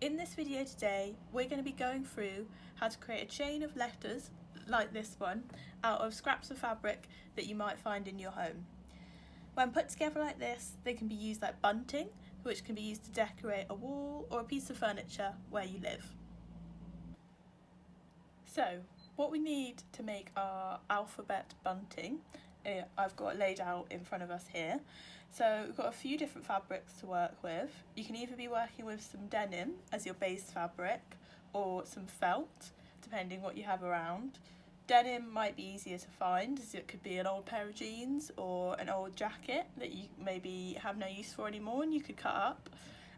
In this video today, we're going to be going through how to create a chain of letters like this one out of scraps of fabric that you might find in your home. When put together like this, they can be used like bunting, which can be used to decorate a wall or a piece of furniture where you live. So, what we need to make our alphabet bunting, I've got laid out in front of us here. So we've got a few different fabrics to work with. You can either be working with some denim as your base fabric or some felt, depending what you have around. Denim might be easier to find, as it could be an old pair of jeans or an old jacket that you maybe have no use for anymore and you could cut up.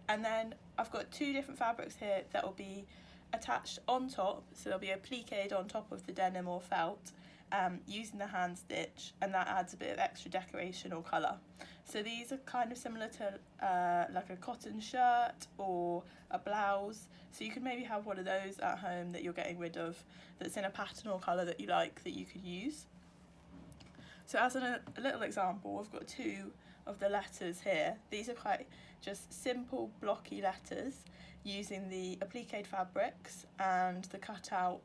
And then I've got two different fabrics here that will be attached on top, so there'll be a applique on top of the denim or felt, using the hand stitch, and that adds a bit of extra decoration or colour. So these are kind of similar to like a cotton shirt or a blouse, so you could maybe have one of those at home that you're getting rid of that's in a pattern or colour that you like that you could use. So as a little example, I've got two of the letters here. These are quite just simple blocky letters using the applique fabrics and the cutout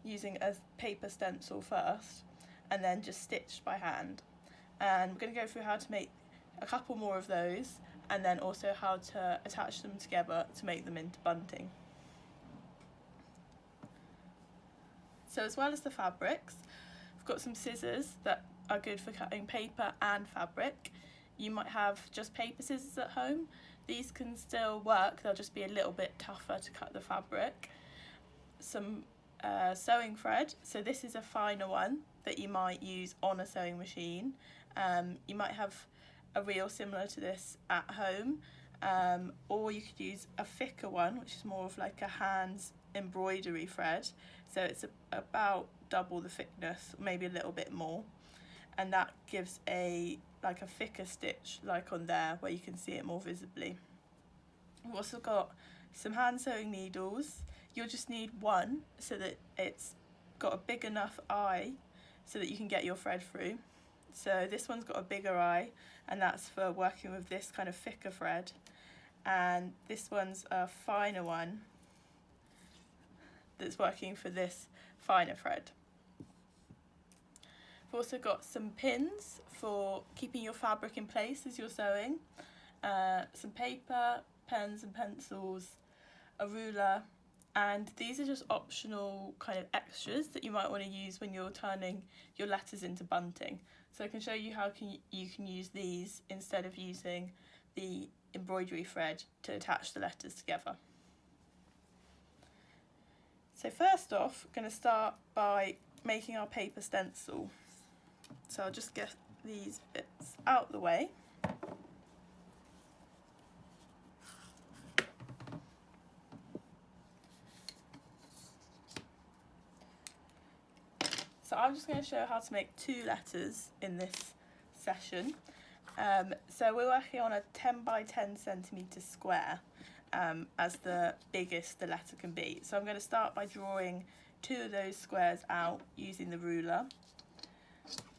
using a paper stencil first and then just stitched by hand. And we're going to go through how to make a couple more of those and then also how to attach them together to make them into bunting. So as well as the fabrics, I've got some scissors that are good for cutting paper and fabric. You might have just paper scissors at home. These can still work, they'll just be a little bit tougher to cut the fabric. Some sewing thread, so this is a finer one that you might use on a sewing machine. You might have a reel similar to this at home, or you could use a thicker one, which is more of like a hands embroidery thread, so it's about double the thickness, maybe a little bit more, and that gives like a thicker stitch like on there where you can see it more visibly. We've also got some hand sewing needles. You'll just need one so that it's got a big enough eye so that you can get your thread through. So this one's got a bigger eye, and that's for working with this kind of thicker thread, and this one's a finer one that's working for this finer thread. We've also got some pins for keeping your fabric in place as you're sewing, some paper, pens and pencils, a ruler, and these are just optional kind of extras that you might want to use when you're turning your letters into bunting. So I can show you how you can use these instead of using the embroidery thread to attach the letters together. So first off, we're going to start by making our paper stencil. So I'll just get these bits out the way. So I'm just going to show how to make two letters in this session. So we're working on a 10 by 10 centimetre square as the biggest the letter can be. So I'm going to start by drawing two of those squares out using the ruler.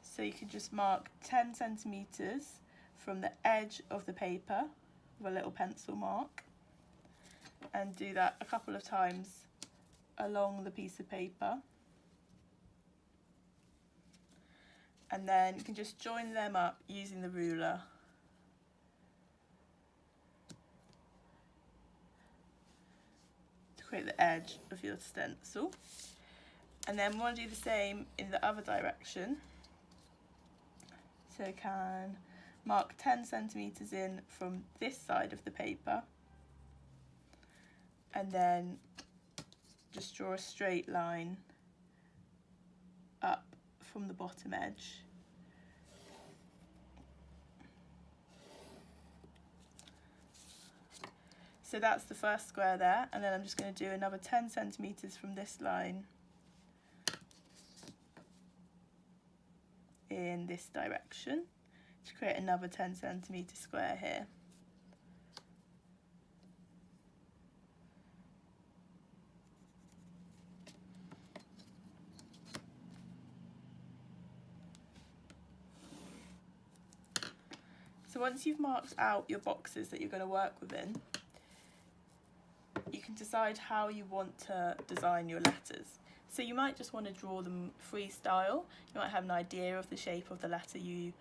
So you can just mark 10 centimetres from the edge of the paper with a little pencil mark, and do that a couple of times along the piece of paper. And then you can just join them up using the ruler. To create the edge of your stencil. And then we want to do the same in the other direction. So you can mark 10 centimetres in from this side of the paper, and then just draw a straight line up from the bottom edge. So that's the first square there, and then I'm just going to do another 10 centimetres from this line in this direction to create another 10 centimetre square here. So once you've marked out your boxes that you're going to work within, you can decide how you want to design your letters. So you might just want to draw them freestyle. You might have an idea of the shape of the letter you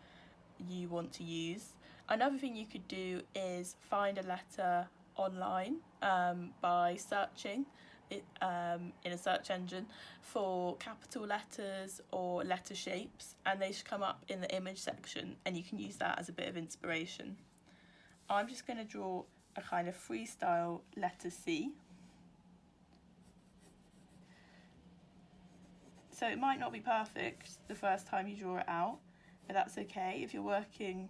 want to use. Another thing you could do is find a letter online by searching it in a search engine for capital letters or letter shapes, and they should come up in the image section, and you can use that as a bit of inspiration. I'm just going to draw a kind of freestyle letter C. So it might not be perfect the first time you draw it out, but that's okay. If you're working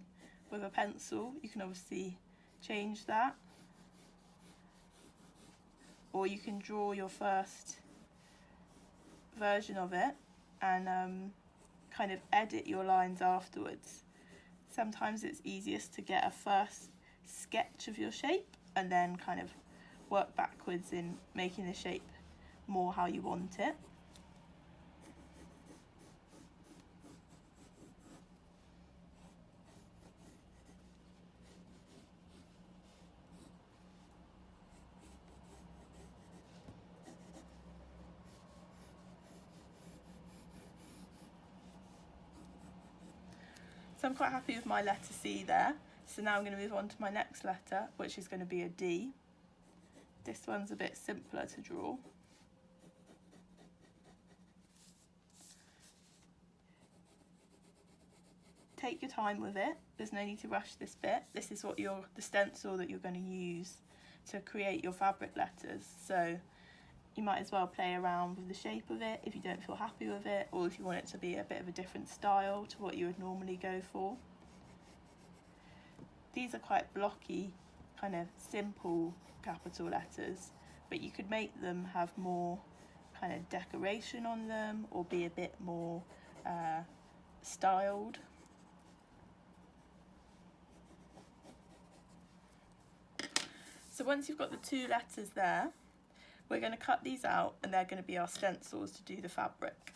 with a pencil, you can obviously change that. Or you can draw your first version of it and kind of edit your lines afterwards. Sometimes it's easiest to get a first sketch of your shape and then kind of work backwards in making the shape more how you want it. So I'm quite happy with my letter C there. So now I'm going to move on to my next letter, which is going to be a D. This one's a bit simpler to draw. Take your time with it. There's no need to rush this bit. This is what the stencil that you're going to use to create your fabric letters. So you might as well play around with the shape of it if you don't feel happy with it, or if you want it to be a bit of a different style to what you would normally go for. These are quite blocky, kind of simple capital letters, but you could make them have more kind of decoration on them or be a bit more styled. So once you've got the two letters there, we're going to cut these out and they're going to be our stencils to do the fabric.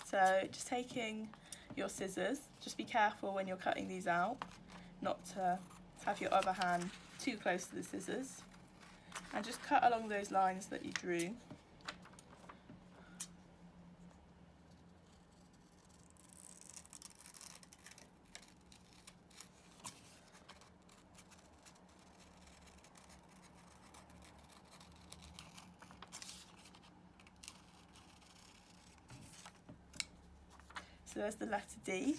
So just taking your scissors, just be careful when you're cutting these out not to have your other hand too close to the scissors, and just cut along those lines that you drew. So there's the letter D,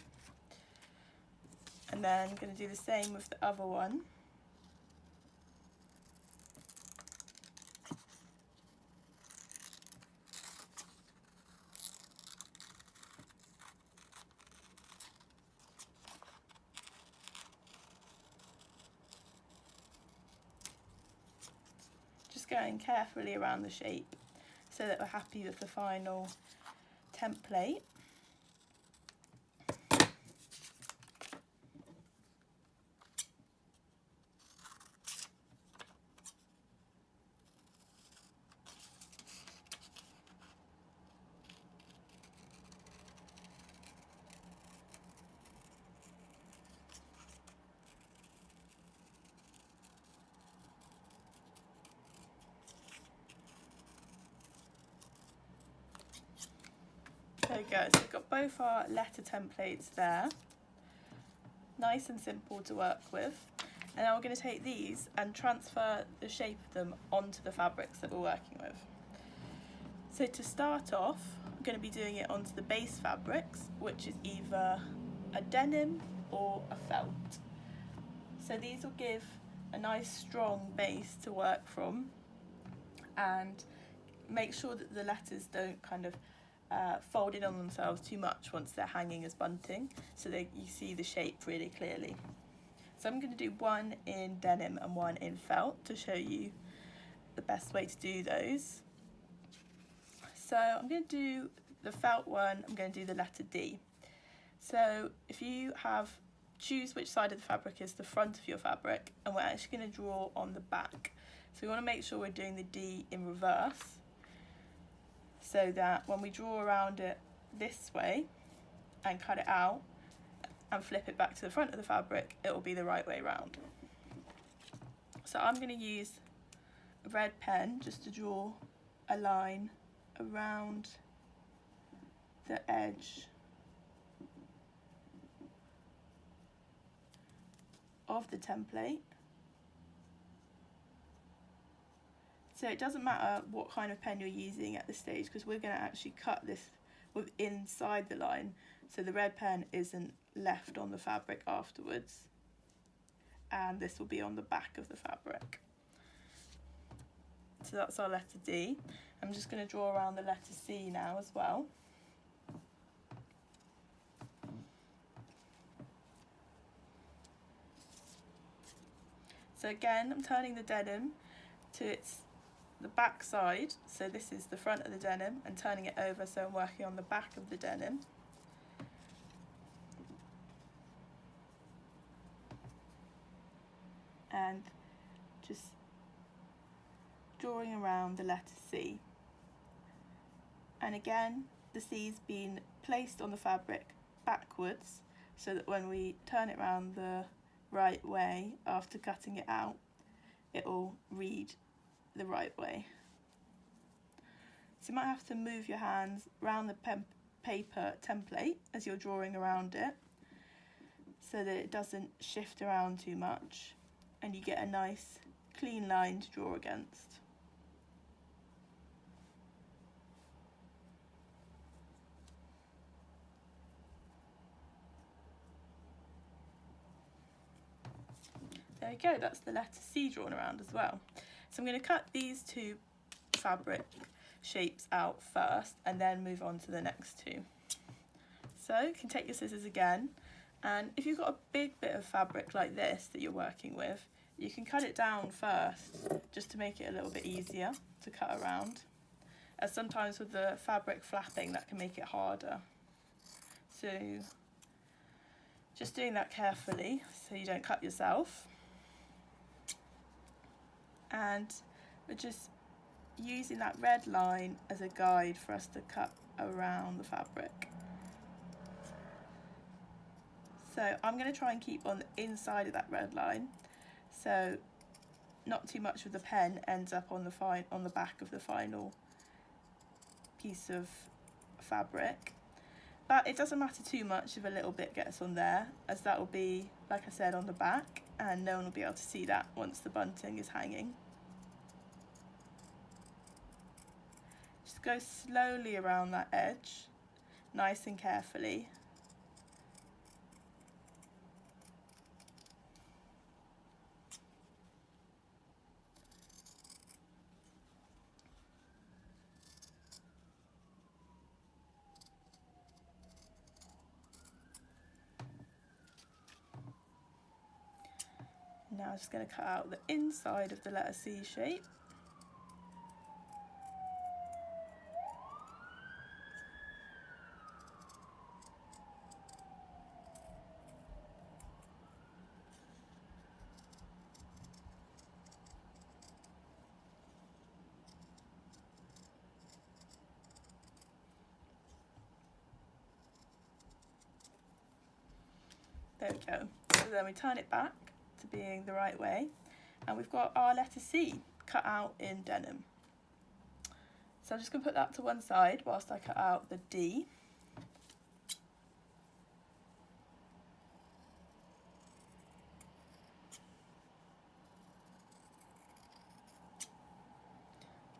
and then I'm going to do the same with the other one. Just going carefully around the shape so that we're happy with the final template. There we go, so we've got both our letter templates there, nice and simple to work with. And now we're going to take these and transfer the shape of them onto the fabrics that we're working with. So to start off, I'm going to be doing it onto the base fabrics, which is either a denim or a felt. So these will give a nice strong base to work from, and make sure that the letters don't kind of fold in on themselves too much once they're hanging as bunting, so that you see the shape really clearly. So I'm going to do one in denim and one in felt to show you the best way to do those. So I'm going to do the felt one, I'm going to do the letter D. So if you choose which side of the fabric is the front of your fabric, and we're actually going to draw on the back. So we want to make sure we're doing the D in reverse, so that when we draw around it this way and cut it out and flip it back to the front of the fabric, it will be the right way round. So I'm going to use a red pen just to draw a line around the edge of the template. So it doesn't matter what kind of pen you're using at this stage, because we're going to actually cut this with inside the line, so the red pen isn't left on the fabric afterwards, and this will be on the back of the fabric. So that's our letter D. I'm just going to draw around the letter C now as well. So again, I'm turning the denim to the back side, so this is the front of the denim, and turning it over so I'm working on the back of the denim. And just drawing around the letter C. And again, the C's been placed on the fabric backwards, so that when we turn it around the right way after cutting it out, it will read the right way. So you might have to move your hands around the paper template as you're drawing around it, so that it doesn't shift around too much and you get a nice clean line to draw against. There we go, that's the letter C drawn around as well. So I'm going to cut these two fabric shapes out first and then move on to the next two. So you can take your scissors again, and if you've got a big bit of fabric like this that you're working with, you can cut it down first just to make it a little bit easier to cut around, as sometimes with the fabric flapping that can make it harder. So just doing that carefully so you don't cut yourself. And we're just using that red line as a guide for us to cut around the fabric. So I'm going to try and keep on the inside of that red line, so not too much of the pen ends up on the back of the final piece of fabric. But it doesn't matter too much if a little bit gets on there, as that will be, like I said, on the back, and no one will be able to see that once the bunting is hanging. Just go slowly around that edge, nice and carefully. Now I'm just going to cut out the inside of the letter C shape. There we go. So then we turn it back to being the right way, and we've got our letter C cut out in denim. So I'm just going to put that to one side whilst I cut out the D.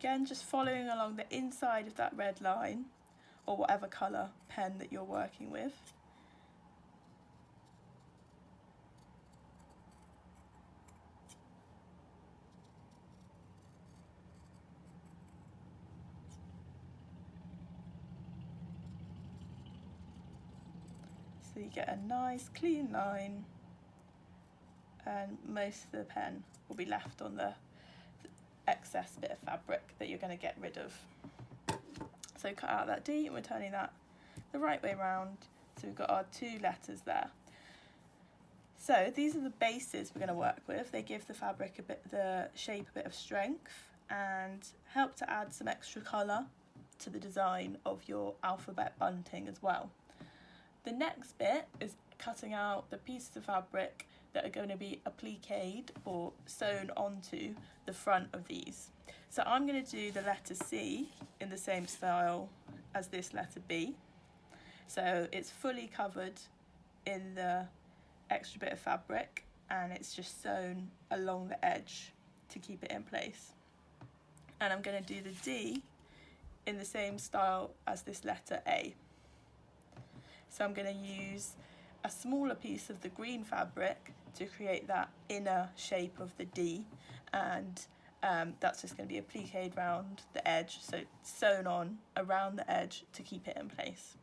Again, just following along the inside of that red line, or whatever colour pen that you're working with. So you get a nice clean line, and most of the pen will be left on the excess bit of fabric that you're going to get rid of. So cut out that D, and we're turning that the right way round, so we've got our two letters there. So these are the bases we're going to work with. They give the fabric the shape a bit of strength and help to add some extra colour to the design of your alphabet bunting as well. The next bit is cutting out the pieces of fabric that are going to be appliqued or sewn onto the front of these. So I'm going to do the letter C in the same style as this letter B. So it's fully covered in the extra bit of fabric and it's just sewn along the edge to keep it in place. And I'm going to do the D in the same style as this letter A. So I'm going to use a smaller piece of the green fabric to create that inner shape of the D, and that's just going to be appliqued around the edge, so sewn on around the edge to keep it in place.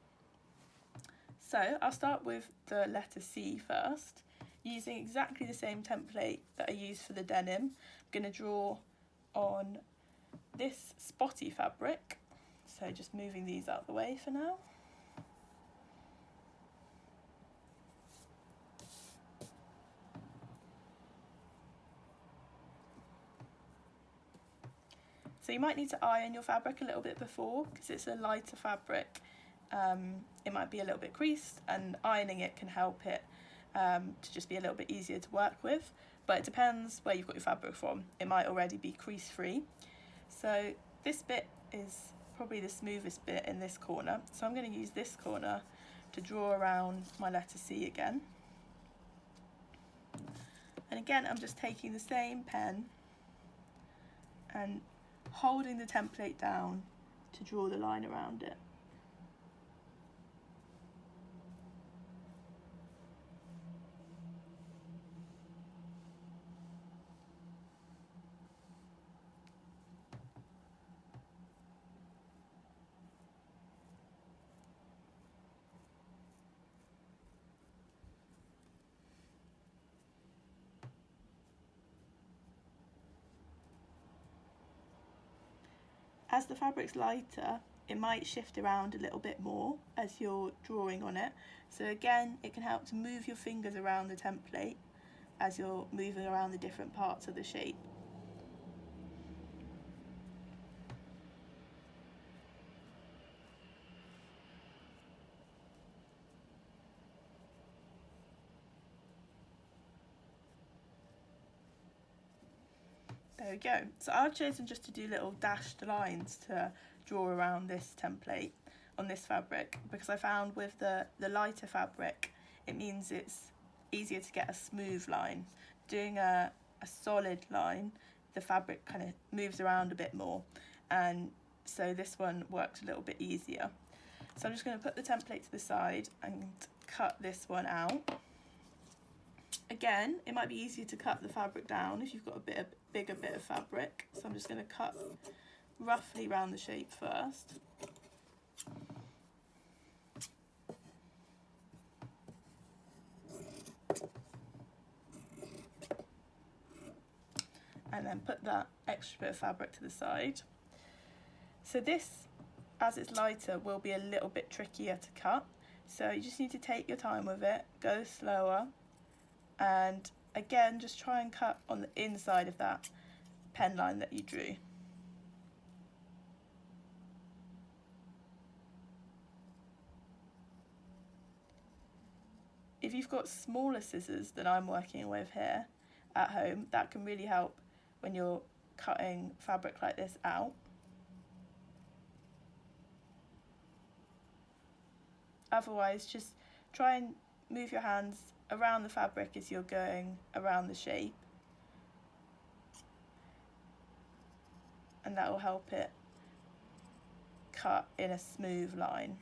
So I'll start with the letter C first, using exactly the same template that I used for the denim. I'm going to draw on this spotty fabric, so just moving these out the way for now. So you might need to iron your fabric a little bit before, because it's a lighter fabric. It might be a little bit creased, and ironing it can help it to just be a little bit easier to work with. But it depends where you've got your fabric from. It might already be crease free. So this bit is probably the smoothest bit in this corner. So I'm going to use this corner to draw around my letter C again. And again, I'm just taking the same pen and holding the template down to draw the line around it. As the fabric's lighter, it might shift around a little bit more as you're drawing on it. So again, it can help to move your fingers around the template as you're moving around the different parts of the shape. There we go. So I've chosen just to do little dashed lines to draw around this template on this fabric, because I found with the lighter fabric, it means it's easier to get a smooth line. Doing a solid line, the fabric kind of moves around a bit more, and so this one worked a little bit easier. So I'm just going to put the template to the side and cut this one out. Again, it might be easier to cut the fabric down if you've got a bigger bit of fabric. So I'm just going to cut roughly around the shape first. And then put that extra bit of fabric to the side. So this, as it's lighter, will be a little bit trickier to cut. So you just need to take your time with it, go slower, and again, just try and cut on the inside of that pen line that you drew. If you've got smaller scissors than I'm working with here at home, that can really help when you're cutting fabric like this out. Otherwise, just try and move your hands around the fabric as you're going around the shape, and that will help it cut in a smooth line.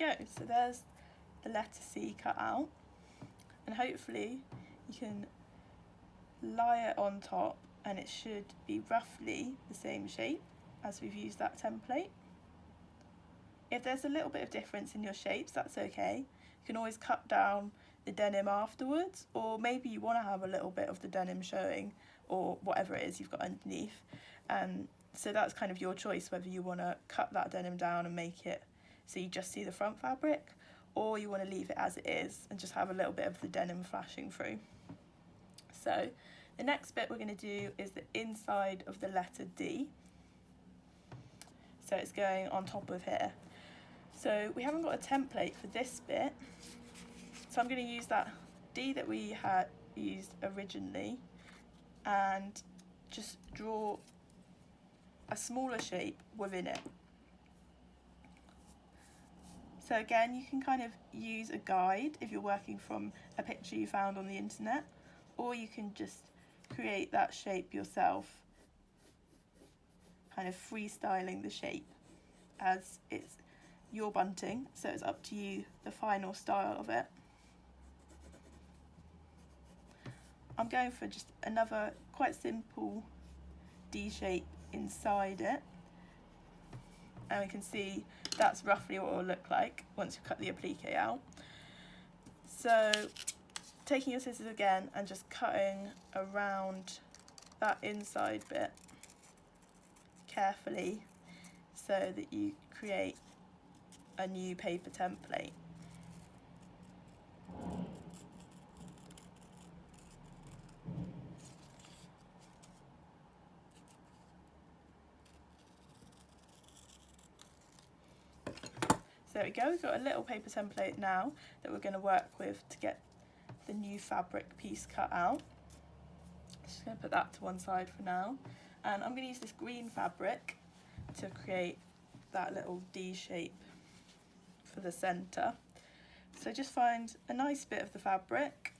go, so there's the letter C cut out, and hopefully you can lie it on top and it should be roughly the same shape as we've used that template. If there's a little bit of difference in your shapes, that's okay. You can always cut down the denim afterwards, or maybe you want to have a little bit of the denim showing, or whatever it is you've got underneath. So that's kind of your choice, whether you want to cut that denim down and make it so you just see the front fabric, or you want to leave it as it is and just have a little bit of the denim flashing through. So the next bit we're going to do is the inside of the letter D. So it's going on top of here. So we haven't got a template for this bit, so I'm going to use that D that we had used originally and just draw a smaller shape within it. So again, you can kind of use a guide if you're working from a picture you found on the internet, or you can just create that shape yourself, kind of freestyling the shape as it's your bunting, so it's up to you the final style of it. I'm going for just another quite simple D shape inside it, and we can see that's roughly what it will look like once you cut the applique out. So taking your scissors again and just cutting around that inside bit carefully so that you create a new paper template. So there we go, we've got a little paper template now that we're going to work with to get the new fabric piece cut out. Just going to put that to one side for now, and I'm going to use this green fabric to create that little D shape for the centre. So just find a nice bit of the fabric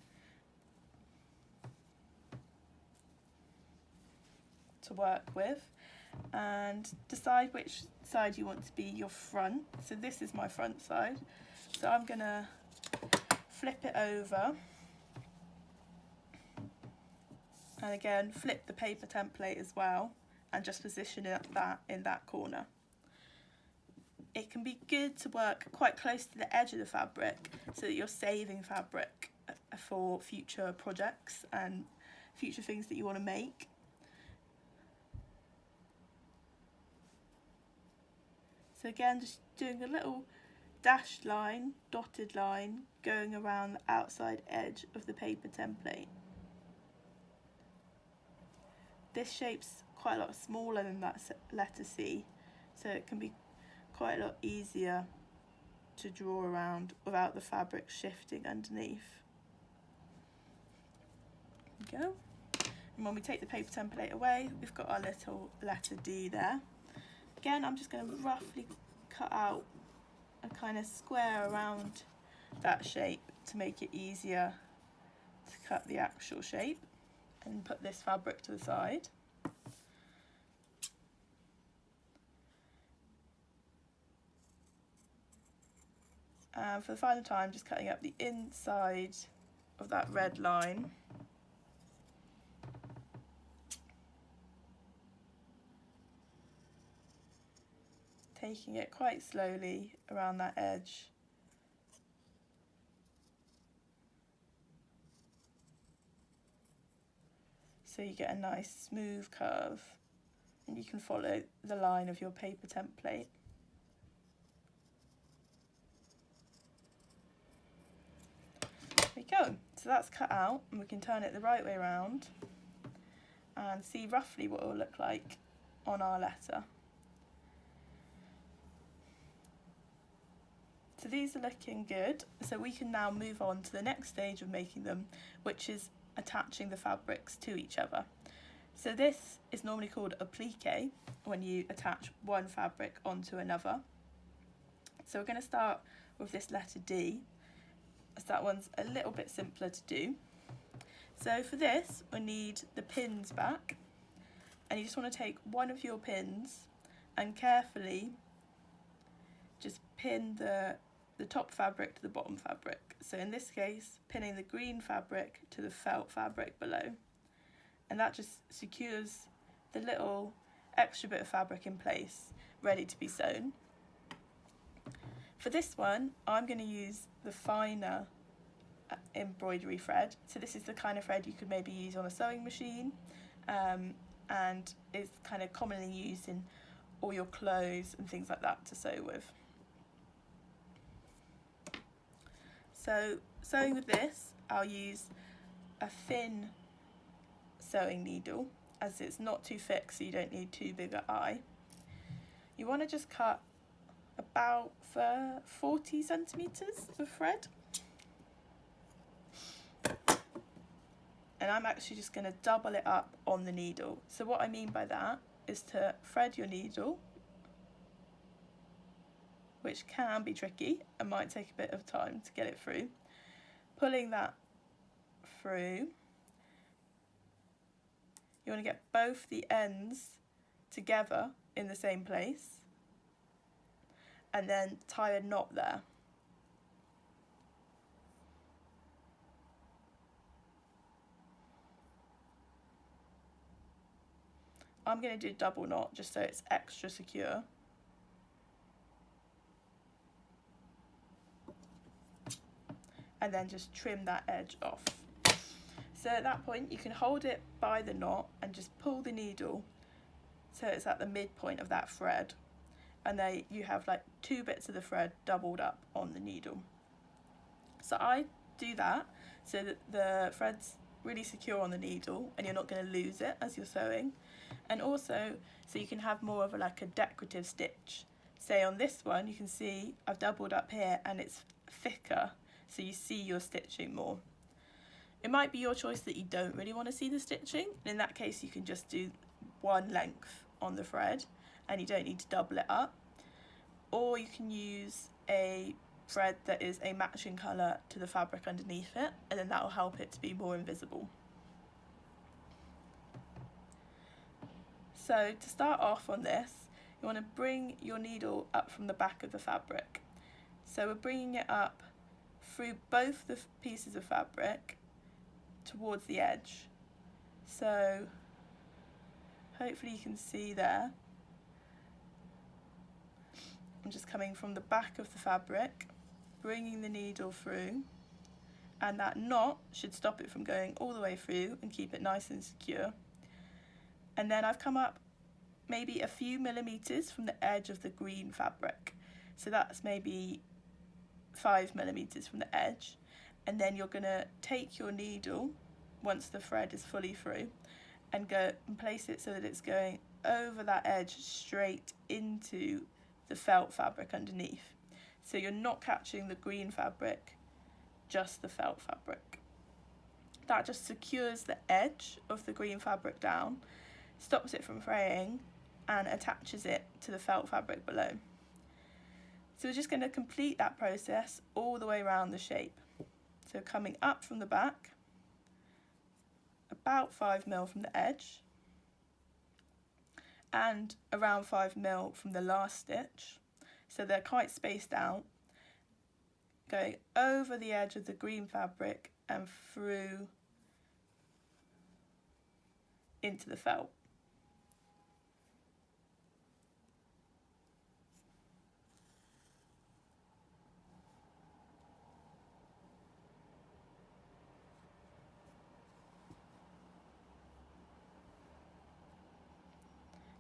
to work with and decide which side you want to be your front. So this is my front side, so I'm going to flip it over and again flip the paper template as well and just position it in that corner. It can be good to work quite close to the edge of the fabric so that you're saving fabric for future projects and future things that you want to make. So again, just doing a little dashed line, dotted line, going around the outside edge of the paper template. This shape's quite a lot smaller than that letter C, so it can be quite a lot easier to draw around without the fabric shifting underneath. There we go. And when we take the paper template away, we've got our little letter D there. Again, I'm just going to roughly cut out a kind of square around that shape to make it easier to cut the actual shape, and put this fabric to the side. And for the final time, just cutting up the inside of that red line. Taking it quite slowly around that edge. So you get a nice smooth curve, and you can follow the line of your paper template. There we go. So that's cut out, and we can turn it the right way around and see roughly what it will look like on our letter. So these are looking good, so we can now move on to the next stage of making them, which is attaching the fabrics to each other. So this is normally called applique, when you attach one fabric onto another. So we're going to start with this letter D, as that one's a little bit simpler to do. So for this, we need the pins back, and you just want to take one of your pins and carefully just pin the the top fabric to the bottom fabric. So in this case, pinning the green fabric to the felt fabric below. And that just secures the little extra bit of fabric in place, ready to be sewn. For this one, I'm going to use the finer embroidery thread. So this is the kind of thread you could maybe use on a sewing machine, and is kind of commonly used in all your clothes and things like that to sew with. So sewing with this, I'll use a thin sewing needle, as it's not too thick, so you don't need too big an eye. You want to just cut about 40 centimetres of thread. And I'm actually just going to double it up on the needle. So what I mean by that is to thread your needle, which can be tricky and might take a bit of time to get it through. Pulling that through, you want to get both the ends together in the same place and then tie a knot there. I'm going to do double knot just so it's extra secure. And then just trim that edge off. So at that point you can hold it by the knot and just pull the needle so it's at the midpoint of that thread, and then you have like 2 bits of the thread doubled up on the needle. So I do that so that the thread's really secure on the needle and you're not going to lose it as you're sewing, and also so you can have more of a decorative stitch. Say on this one you can see I've doubled up here and it's thicker, so you see your stitching more. It might be your choice that you don't really want to see the stitching, and in that case you can just do one length on the thread and you don't need to double it up. Or you can use a thread that is a matching colour to the fabric underneath it, and then that will help it to be more invisible. So to start off on this, you want to bring your needle up from the back of the fabric. So we're bringing it up through both the pieces of fabric towards the edge. So hopefully you can see there. I'm just coming from the back of the fabric, bringing the needle through, and that knot should stop it from going all the way through and keep it nice and secure. And then I've come up maybe a few millimetres from the edge of the green fabric. So that's maybe 5 millimetres from the edge. And then you're going to take your needle, once the thread is fully through, and go and place it so that it's going over that edge straight into the felt fabric underneath. So you're not catching the green fabric, just the felt fabric. That just secures the edge of the green fabric down, stops it from fraying, and attaches it to the felt fabric below. So we're just going to complete that process all the way around the shape. So coming up from the back, about 5mm from the edge, and around 5mm from the last stitch, so they're quite spaced out, going over the edge of the green fabric and through into the felt.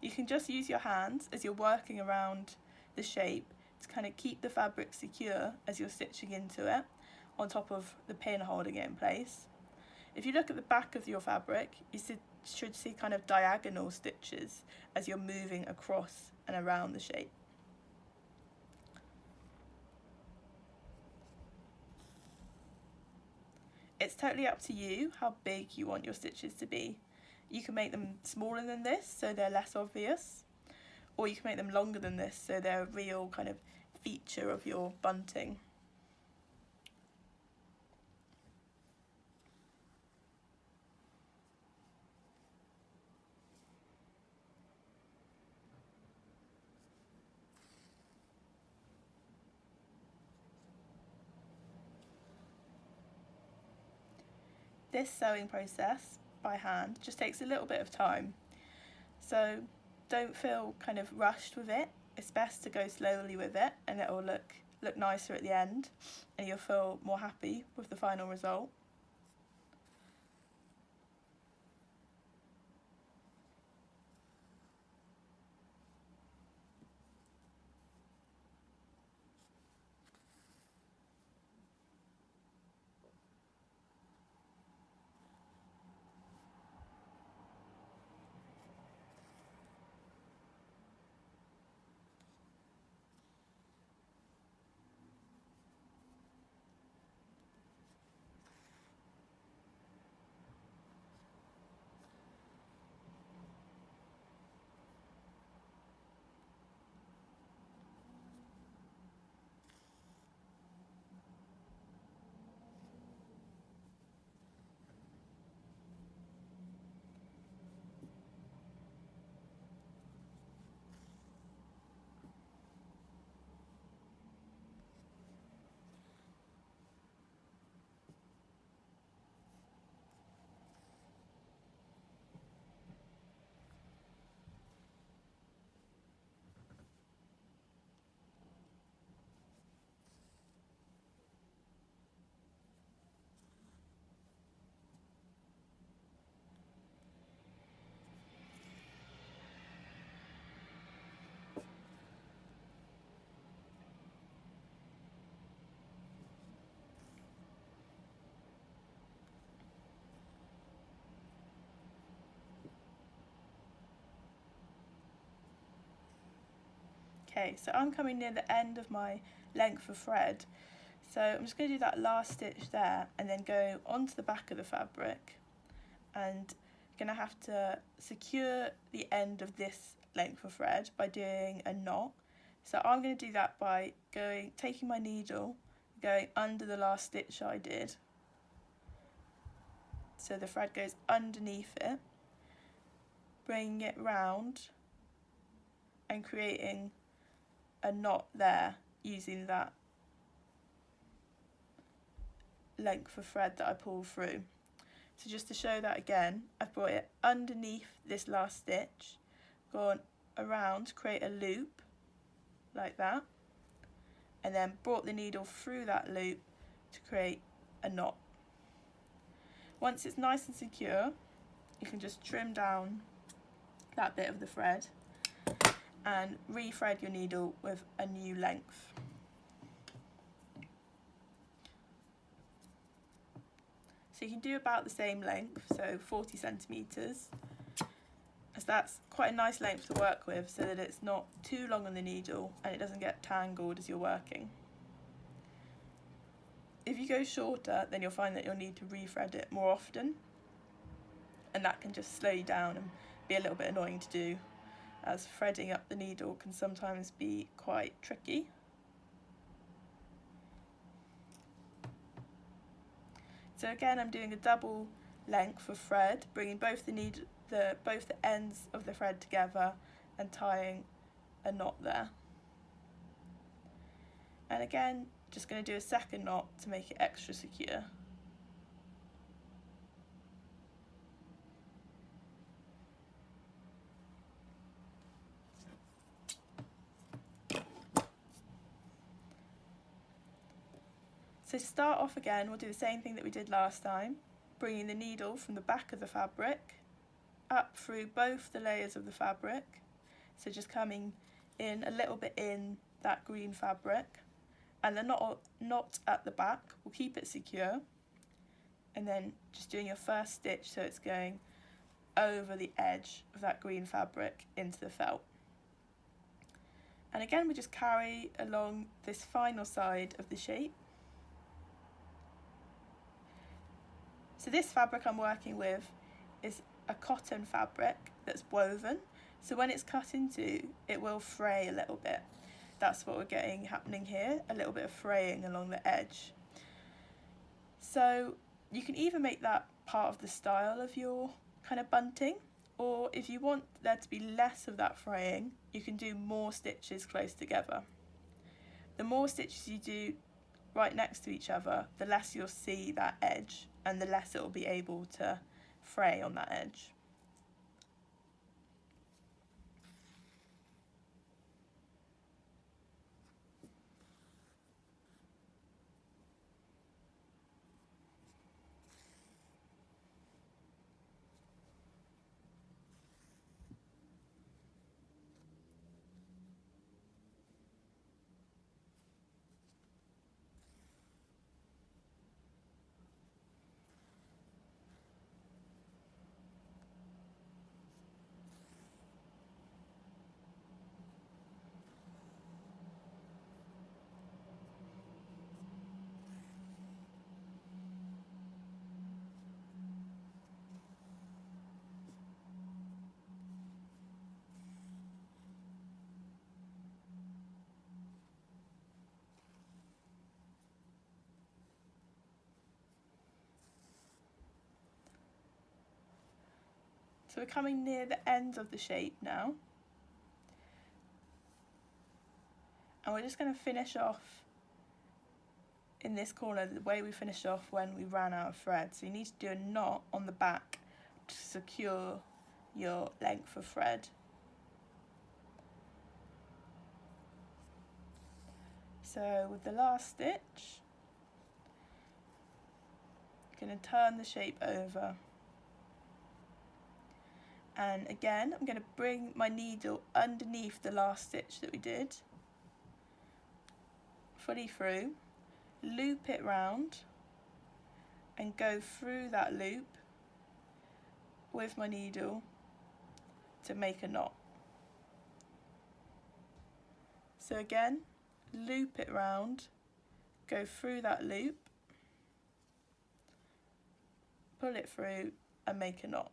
You can just use your hands as you're working around the shape to kind of keep the fabric secure as you're stitching into it, on top of the pin holding it in place. If you look at the back of your fabric, you should see kind of diagonal stitches as you're moving across and around the shape. It's totally up to you how big you want your stitches to be. You can make them smaller than this so they're less obvious, or you can make them longer than this so they're a real kind of feature of your bunting. This sewing process by hand just takes a little bit of time, so don't feel kind of rushed with it. It's best to go slowly with it, and it will look nicer at the end, and you'll feel more happy with the final result. Okay, so I'm coming near the end of my length of thread, so I'm just going to do that last stitch there and then go onto the back of the fabric, and going to have to secure the end of this length of thread by doing a knot. So I'm going to do that by taking my needle, going under the last stitch I did, so the thread goes underneath it, bringing it round and creating a knot there using that length of thread that I pulled through. So just to show that again, I've brought it underneath this last stitch, gone around to create a loop like that, and then brought the needle through that loop to create a knot. Once it's nice and secure, you can just trim down that bit of the thread and re-thread your needle with a new length. So you can do about the same length, so 40 centimetres, as that's quite a nice length to work with so that it's not too long on the needle and it doesn't get tangled as you're working. If you go shorter, then you'll find that you'll need to re-thread it more often, and that can just slow you down and be a little bit annoying to do, as threading up the needle can sometimes be quite tricky. So again, I'm doing a double length of thread, bringing both the ends of the thread together and tying a knot there. And again, just going to do a second knot to make it extra secure. So to start off again, we'll do the same thing that we did last time, bringing the needle from the back of the fabric up through both the layers of the fabric, so just coming in a little bit in that green fabric, and the knot at the back will keep it secure, and then just doing your first stitch so it's going over the edge of that green fabric into the felt. And again, we just carry along this final side of the shape. So this fabric I'm working with is a cotton fabric that's woven, so when it's cut into, it will fray a little bit. That's what we're getting happening here, a little bit of fraying along the edge. So you can either make that part of the style of your kind of bunting, or if you want there to be less of that fraying, you can do more stitches close together. The more stitches you do right next to each other, the less you'll see that edge and the less it will be able to fray on that edge. So we're coming near the end of the shape now. And we're just going to finish off in this corner the way we finished off when we ran out of thread. So you need to do a knot on the back to secure your length of thread. So with the last stitch, I'm going to turn the shape over. And again, I'm going to bring my needle underneath the last stitch that we did, fully through, loop it round and go through that loop with my needle to make a knot. So again, loop it round, go through that loop, pull it through and make a knot.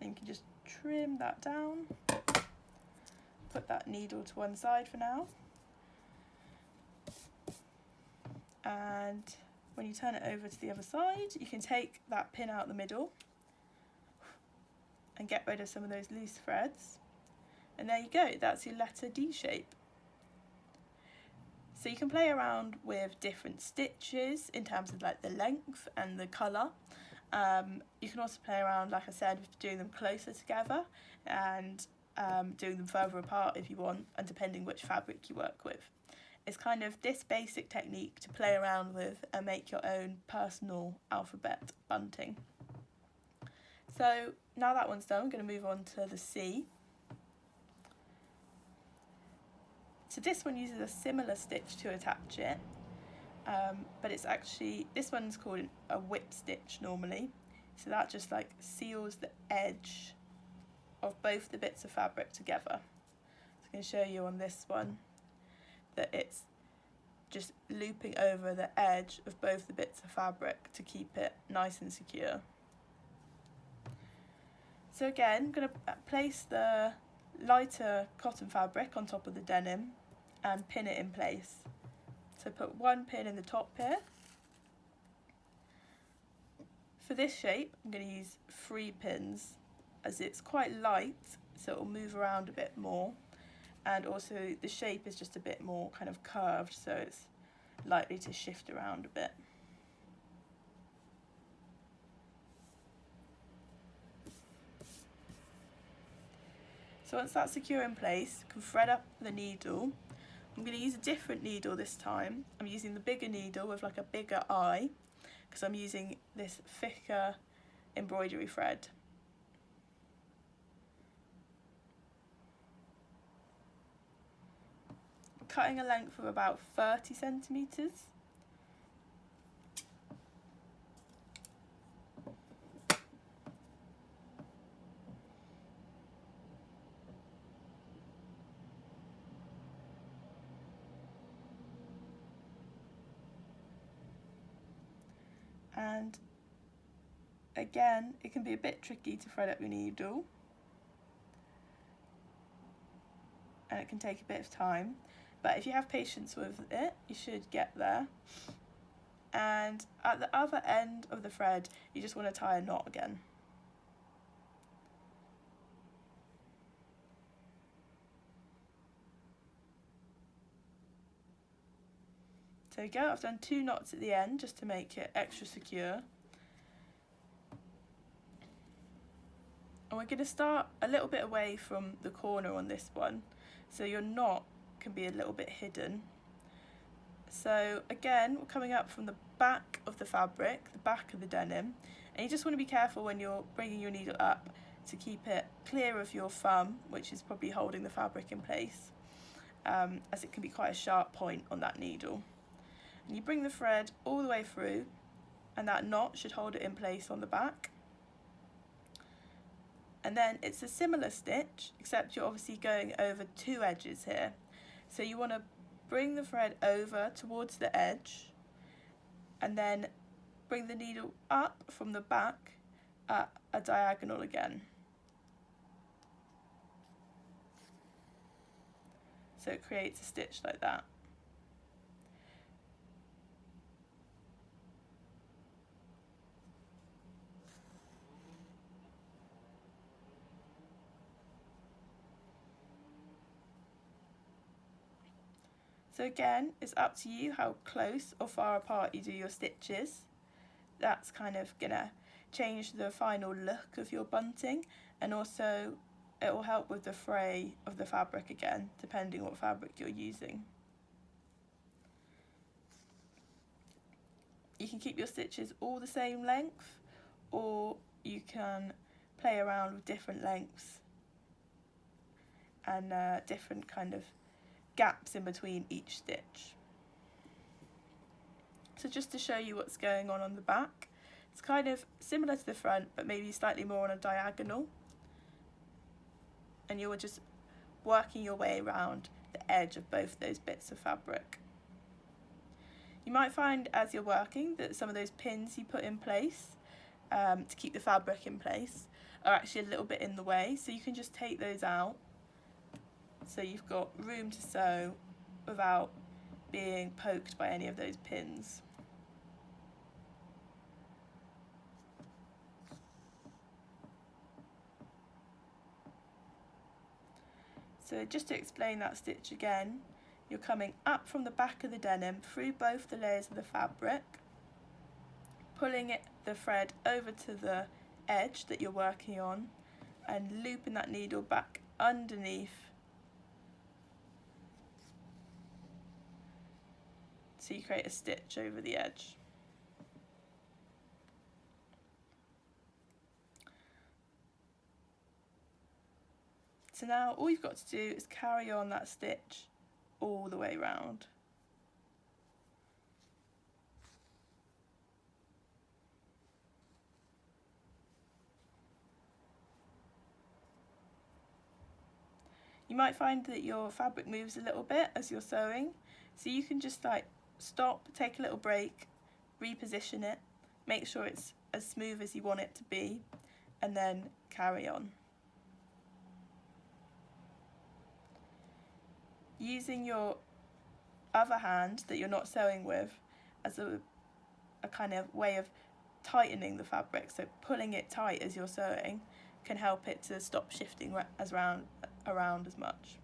And you can just trim that down, put that needle to one side for now. And when you turn it over to the other side, you can take that pin out the middle and get rid of some of those loose threads. And there you go, that's your letter D shape. So you can play around with different stitches in terms of like the length and the colour. You can also play around, like I said, with doing them closer together and doing them further apart if you want, and depending which fabric you work with. It's kind of this basic technique to play around with and make your own personal alphabet bunting. So now that one's done, I'm going to move on to the C. So this one uses a similar stitch to attach it, but it's actually, this one's called a whip stitch normally. So that just like seals the edge of both the bits of fabric together. So I'm going to show you on this one that it's just looping over the edge of both the bits of fabric to keep it nice and secure. So again, I'm going to place the lighter cotton fabric on top of the denim and pin it in place. So put one pin in the top here. For this shape, I'm going to use 3 pins as it's quite light, so it will move around a bit more. And also the shape is just a bit more kind of curved, so it's likely to shift around a bit. So once that's secure in place, you can thread up the needle. I'm going to use a different needle this time. I'm using the bigger needle with like a bigger eye, because I'm using this thicker embroidery thread. Cutting a length of about 30 centimetres. And again, it can be a bit tricky to thread up your needle, and it can take a bit of time, but if you have patience with it, you should get there. And at the other end of the thread, you just want to tie a knot again. There we go, I've done 2 knots at the end just to make it extra secure. And we're going to start a little bit away from the corner on this one, so your knot can be a little bit hidden. So again, we're coming up from the back of the fabric, the back of the denim, and you just want to be careful when you're bringing your needle up to keep it clear of your thumb, which is probably holding the fabric in place, as it can be quite a sharp point on that needle. And you bring the thread all the way through, and that knot should hold it in place on the back. And then it's a similar stitch, except you're obviously going over 2 edges here. So you want to bring the thread over towards the edge, and then bring the needle up from the back at a diagonal again. So it creates a stitch like that. So again, it's up to you how close or far apart you do your stitches. That's kind of gonna change the final look of your bunting, and also it will help with the fray of the fabric again, depending what fabric you're using. You can keep your stitches all the same length, or you can play around with different lengths and different kind of gaps in between each stitch. So just to show you what's going on the back, it's kind of similar to the front, but maybe slightly more on a diagonal, and you're just working your way around the edge of both those bits of fabric. You might find as you're working that some of those pins you put in place to keep the fabric in place are actually a little bit in the way, so you can just take those out, so you've got room to sew without being poked by any of those pins. So just to explain that stitch again, you're coming up from the back of the denim through both the layers of the fabric, pulling the thread over to the edge that you're working on, and looping that needle back underneath so you create a stitch over the edge. So now all you've got to do is carry on that stitch all the way round. You might find that your fabric moves a little bit as you're sewing, so you can just like stop, take a little break, reposition it, make sure it's as smooth as you want it to be, and then carry on. Using your other hand that you're not sewing with as a kind of way of tightening the fabric, so pulling it tight as you're sewing can help it to stop shifting around as much.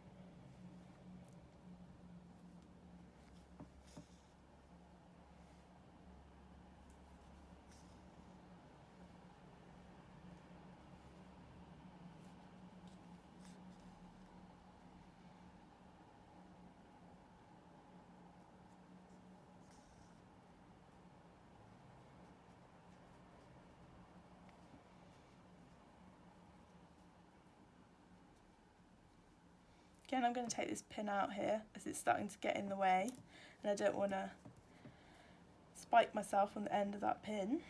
Again, I'm going to take this pin out here as it's starting to get in the way, and I don't want to spike myself on the end of that pin.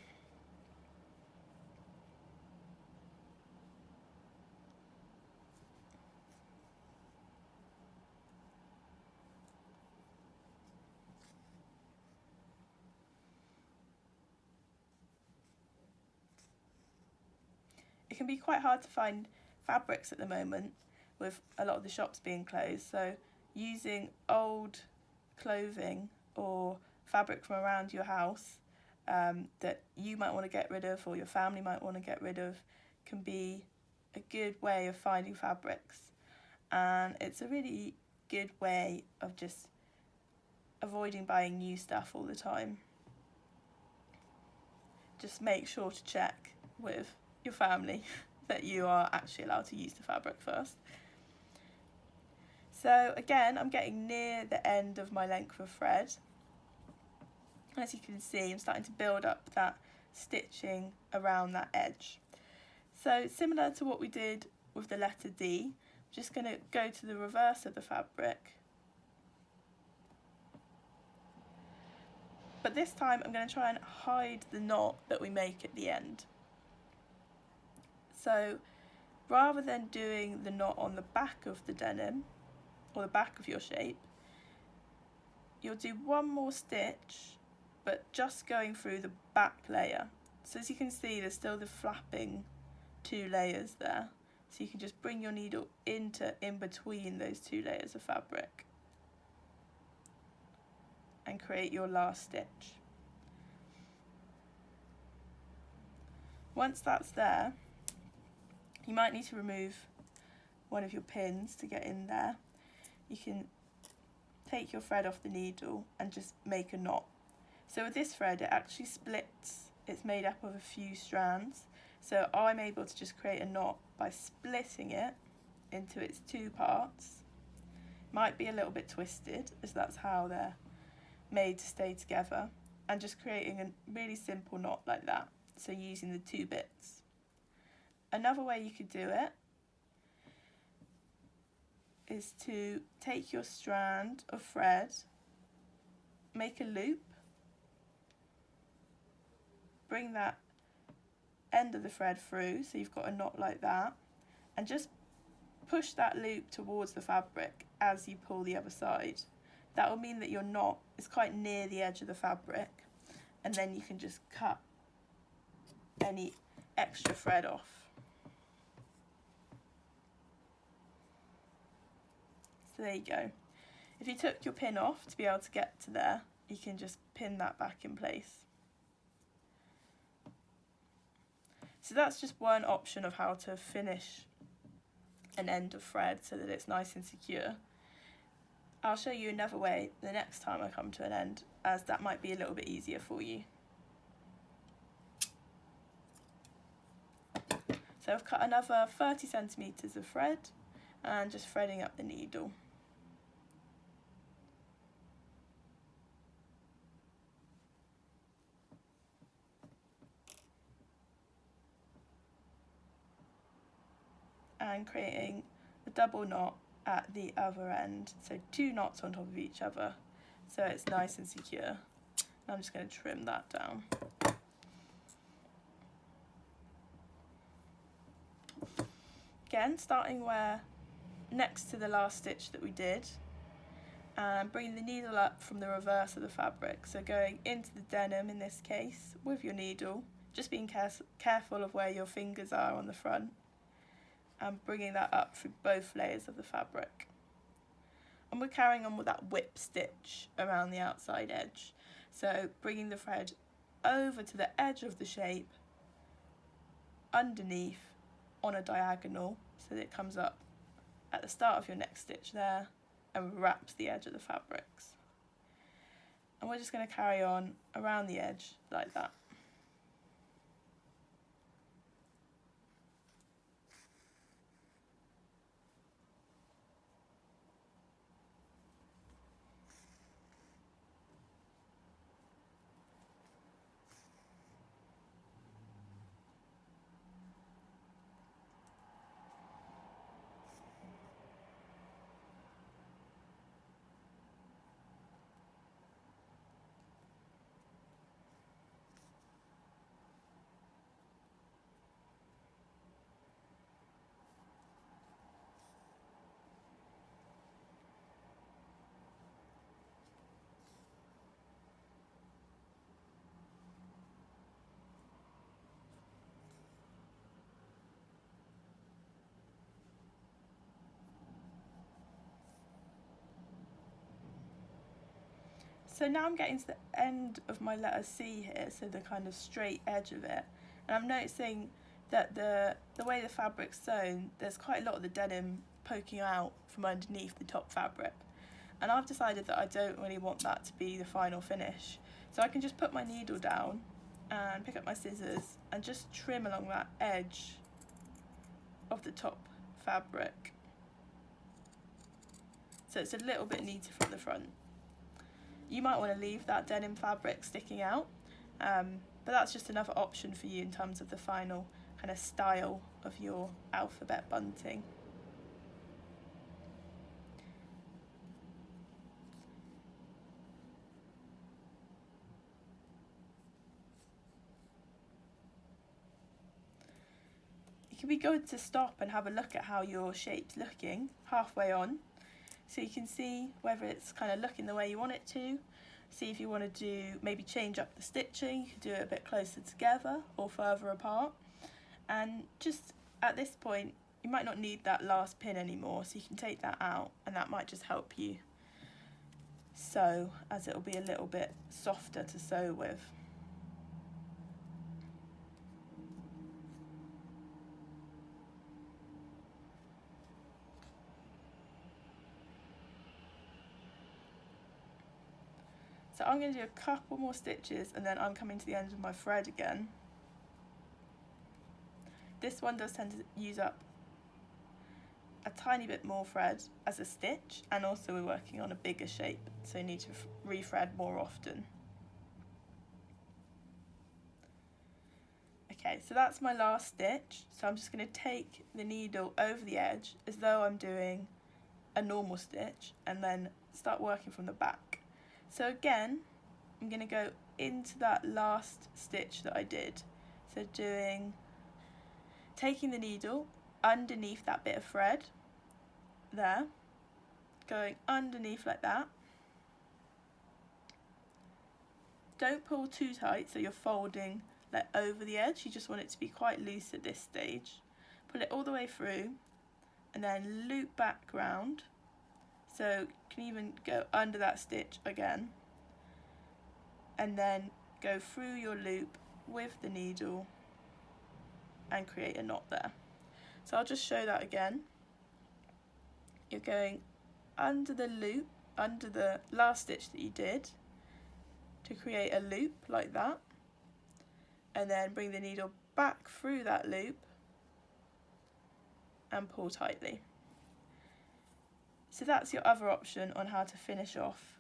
It can be quite hard to find fabrics at the moment, with a lot of the shops being closed, so using old clothing or fabric from around your house that you might want to get rid of or your family might want to get rid of can be a good way of finding fabrics, and it's a really good way of just avoiding buying new stuff all the time. Just make sure to check with your family that you are actually allowed to use the fabric first. So again, I'm getting near the end of my length of thread. As you can see, I'm starting to build up that stitching around that edge. So similar to what we did with the letter D, I'm just going to go to the reverse of the fabric. But this time I'm going to try and hide the knot that we make at the end. So rather than doing the knot on the back of the denim, or the back of your shape, you'll do one more stitch, but just going through the back layer. So as you can see, there's still the flapping 2 layers there. So you can just bring your needle in between those 2 layers of fabric and create your last stitch. Once that's there, you might need to remove one of your pins to get in there. You can take your thread off the needle and just make a knot. So with this thread, it actually splits. It's made up of a few strands. So I'm able to just create a knot by splitting it into its 2 parts. Might be a little bit twisted, as that's how they're made to stay together, and just creating a really simple knot like that. So using the 2 bits. Another way you could do it is to take your strand of thread, make a loop, bring that end of the thread through so you've got a knot like that, and just push that loop towards the fabric as you pull the other side. That will mean that your knot is quite near the edge of the fabric, and then you can just cut any extra thread off. So there you go. If you took your pin off to be able to get to there, you can just pin that back in place. So that's just one option of how to finish an end of thread so that it's nice and secure. I'll show you another way the next time I come to an end, as that might be a little bit easier for you. So I've cut another 30 centimetres of thread and just threading up the needle. And creating a double knot at the other end, so 2 knots on top of each other, so it's nice and secure. And I'm just going to trim that down. Again, starting where next to the last stitch that we did, and bringing the needle up from the reverse of the fabric, so going into the denim in this case with your needle, just being careful of where your fingers are on the front, and bringing that up through both layers of the fabric. And we're carrying on with that whip stitch around the outside edge. So bringing the thread over to the edge of the shape, underneath on a diagonal, so that it comes up at the start of your next stitch there and wraps the edge of the fabrics. And we're just going to carry on around the edge like that. So now I'm getting to the end of my letter C here, so the kind of straight edge of it. And I'm noticing that the way the fabric's sewn, there's quite a lot of the denim poking out from underneath the top fabric. and I've decided that I don't really want that to be the final finish. So I can just put my needle down and pick up my scissors and just trim along that edge of the top fabric. So it's a little bit neater from the front. You might want to leave that denim fabric sticking out, but that's just another option for you in terms of the final kind of style of your alphabet bunting. It can be good to stop and have a look at how your shape's looking halfway on, so you can see whether it's kind of looking the way you want it to. See if you want to do, maybe change up the stitching, you can do it a bit closer together or further apart. And just at this point, you might not need that last pin anymore, so you can take that out, and that might just help you sew, as it'll be a little bit softer to sew with. So I'm going to do a couple more stitches, and then I'm coming to the end of my thread again. This one does tend to use up a tiny bit more thread as a stitch, and also we're working on a bigger shape, so you need to re-thread more often. Okay, so that's my last stitch, so I'm just going to take the needle over the edge as though I'm doing a normal stitch, and then start working from the back. So again, I'm going to go into that last stitch that I did, so taking the needle underneath that bit of thread there, going underneath like that. Don't pull too tight so you're folding like over the edge, you just want it to be quite loose at this stage. Pull it all the way through and then loop back round, so you can even go under that stitch again, and then go through your loop with the needle and create a knot there. So I'll just show that again. You're going under the loop, under the last stitch that you did, to create a loop like that, and then bring the needle back through that loop and pull tightly. So that's your other option on how to finish off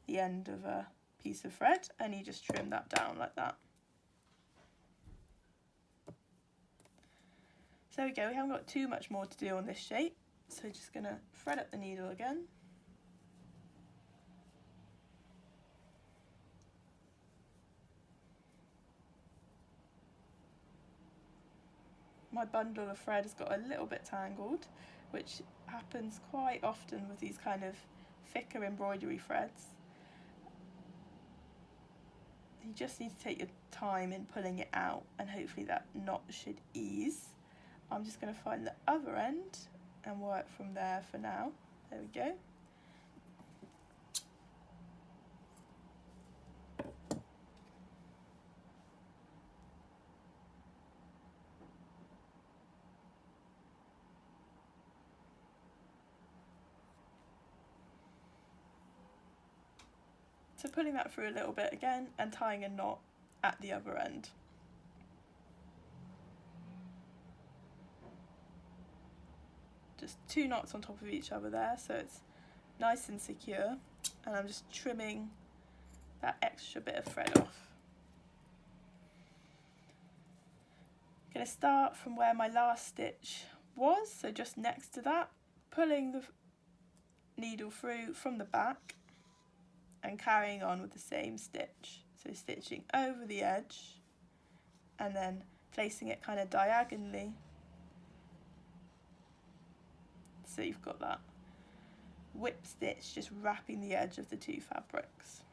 the end of a piece of thread, and you just trim that down like that. So there we go, we haven't got too much more to do on this shape, so we're just going to thread up the needle again. My bundle of thread has got a little bit tangled, which happens quite often with these kind of thicker embroidery threads. You just need to take your time in pulling it out, and hopefully that knot should ease. I'm just going to find the other end and work from there for now. There we go. So pulling that through a little bit again and tying a knot at the other end. Just 2 knots on top of each other there, so it's nice and secure, and I'm just trimming that extra bit of thread off. I'm going to start from where my last stitch was, so just next to that, pulling the needle through from the back and carrying on with the same stitch. So stitching over the edge and then placing it kind of diagonally, so you've got that whip stitch just wrapping the edge of the 2 fabrics.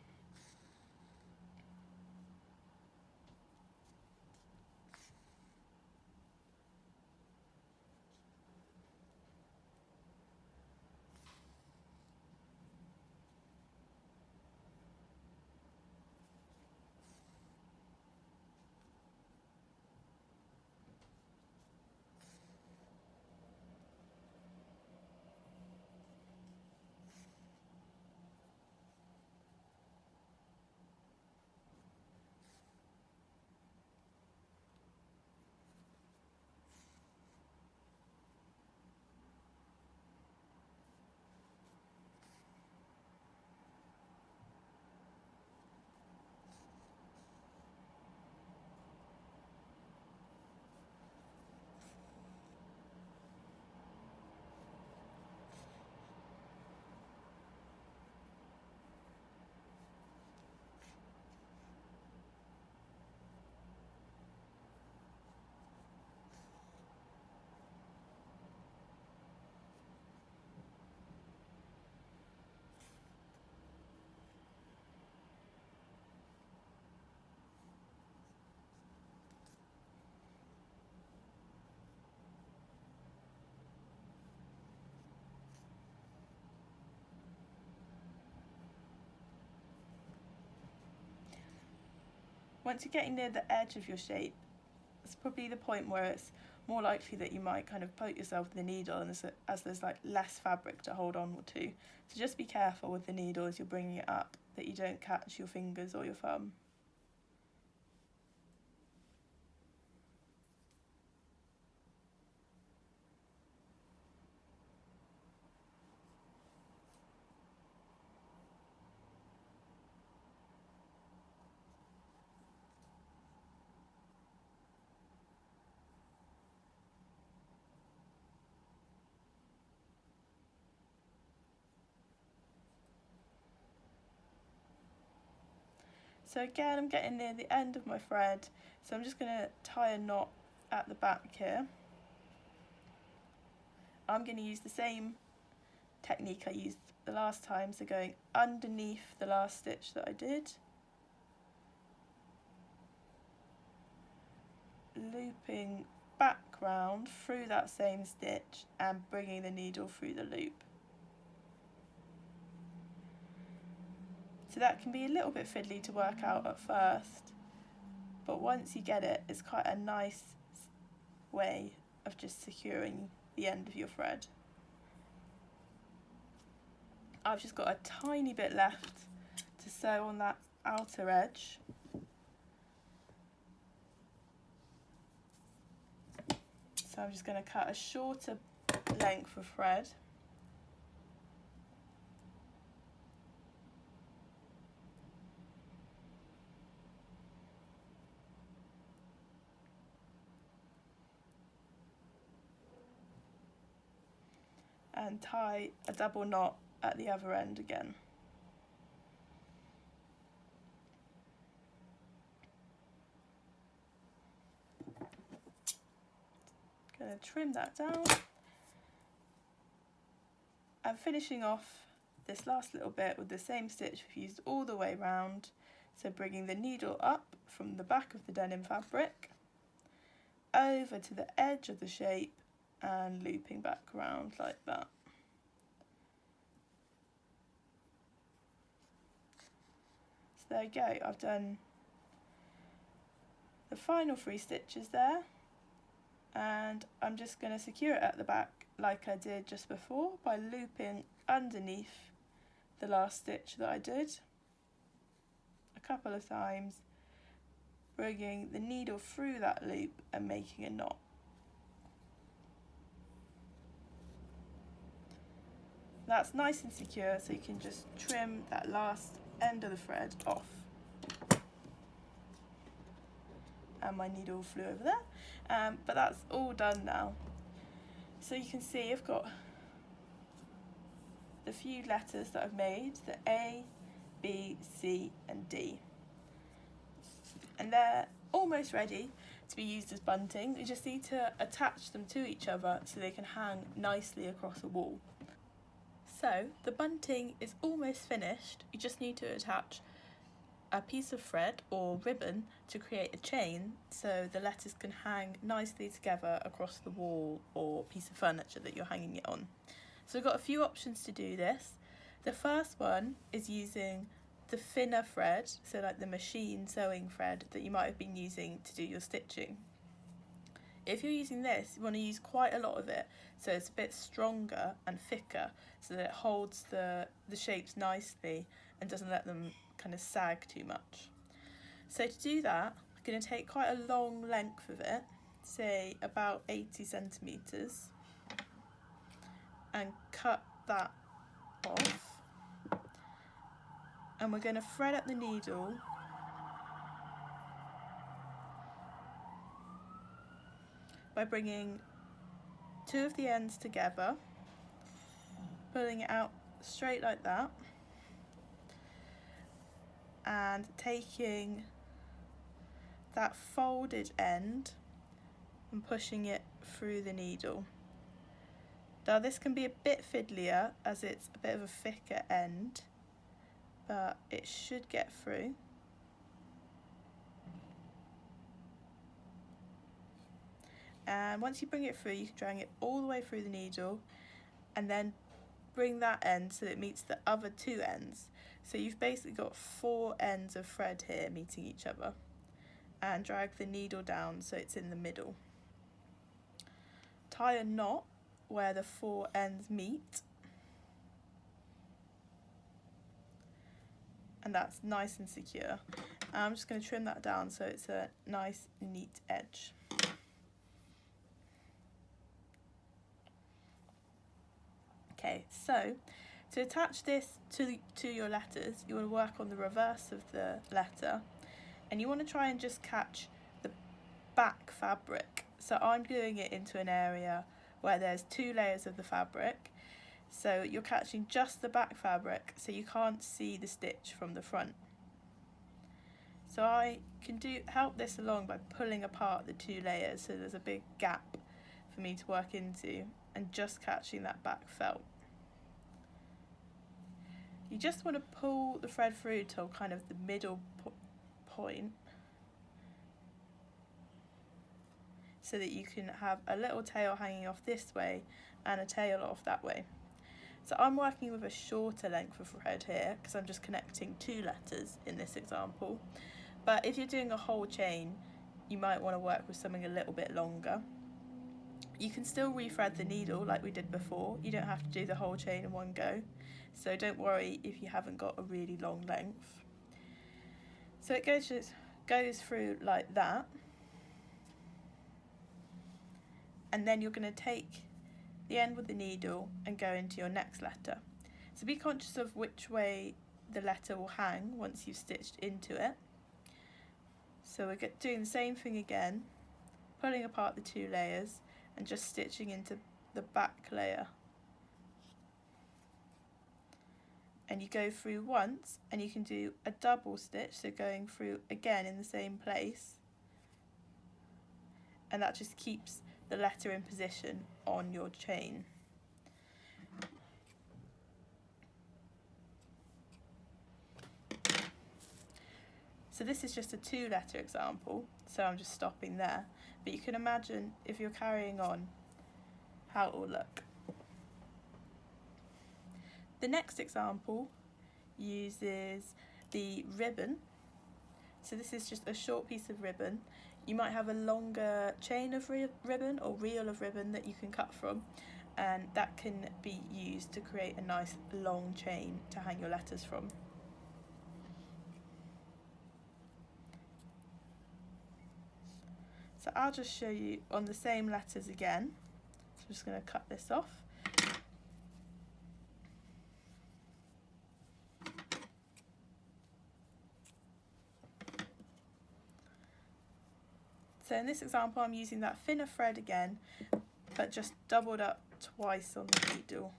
Once you're getting near the edge of your shape, it's probably the point where it's more likely that you might kind of poke yourself with the needle, and as there's like less fabric to hold on to. So just be careful with the needle as you're bringing it up, that you don't catch your fingers or your thumb. So again, I'm getting near the end of my thread, so I'm just going to tie a knot at the back here. I'm going to use the same technique I used the last time, so going underneath the last stitch that I did, looping back round through that same stitch and bringing the needle through the loop. So that can be a little bit fiddly to work out at first, but once you get it, it's quite a nice way of just securing the end of your thread. I've just got a tiny bit left to sew on that outer edge. So I'm just going to cut a shorter length of thread. And tie a double knot at the other end again. Going to trim that down. I'm finishing off this last little bit with the same stitch we've used all the way round. So bringing the needle up from the back of the denim fabric, over to the edge of the shape and looping back around like that. So there you go, I've done the final 3 stitches there, and I'm just going to secure it at the back like I did just before by looping underneath the last stitch that I did a couple of times, bringing the needle through that loop and making a knot. That's nice and secure, so you can just trim that last end of the thread off. And my needle flew over there, but that's all done now. So you can see I've got the few letters that I've made, the A, B, C and D. And they're almost ready to be used as bunting. We just need to attach them to each other so they can hang nicely across a wall. So the bunting is almost finished. You just need to attach a piece of thread or ribbon to create a chain so the letters can hang nicely together across the wall or piece of furniture that you're hanging it on. So we've got a few options to do this. The first one is using the thinner thread, so like the machine sewing thread that you might have been using to do your stitching. If you're using this, you want to use quite a lot of it so it's a bit stronger and thicker so that it holds the shapes nicely and doesn't let them kind of sag too much. So to do that, I'm going to take quite a long length of it, say about 80 centimetres, and cut that off. And we're going to thread up the needle by bringing 2 of the ends together, pulling it out straight like that, and taking that folded end and pushing it through the needle. Now this can be a bit fiddlier as it's a bit of a thicker end, but it should get through. And once you bring it through, you can drag it all the way through the needle and then bring that end so it meets the other 2 ends. So you've basically got 4 ends of thread here meeting each other. and drag the needle down so it's in the middle. Tie a knot where the 4 ends meet, and that's nice and secure. I'm just going to trim that down so it's a nice neat edge. Okay, so to attach this to your letters, you want to work on the reverse of the letter, and you want to try and just catch the back fabric. So I'm doing it into an area where there's 2 layers of the fabric, so you're catching just the back fabric so you can't see the stitch from the front. So I can help this along by pulling apart the 2 layers so there's a big gap for me to work into, and just catching that back felt. You just want to pull the thread through till kind of the middle point, so that you can have a little tail hanging off this way and a tail off that way. So I'm working with a shorter length of thread here because I'm just connecting 2 letters in this example. But if you're doing a whole chain, you might want to work with something a little bit longer. You can still rethread the needle like we did before. You don't have to do the whole chain in one go. So don't worry if you haven't got a really long length. So it goes through like that. And then you're going to take the end with the needle and go into your next letter. So be conscious of which way the letter will hang once you've stitched into it. So we're doing the same thing again, pulling apart the 2 layers and just stitching into the back layer. And you go through once and you can do a double stitch, so going through again in the same place, and that just keeps the letter in position on your chain. So this is just a 2-letter example, so I'm just stopping there, but you can imagine if you're carrying on how it will look. The next example uses the ribbon. So this is just a short piece of ribbon. You might have a longer chain of ribbon or reel of ribbon that you can cut from, and that can be used to create a nice long chain to hang your letters from. So I'll just show you on the same letters again. So I'm just going to cut this off. So in this example I'm using that thinner thread again, but just doubled up twice on the needle.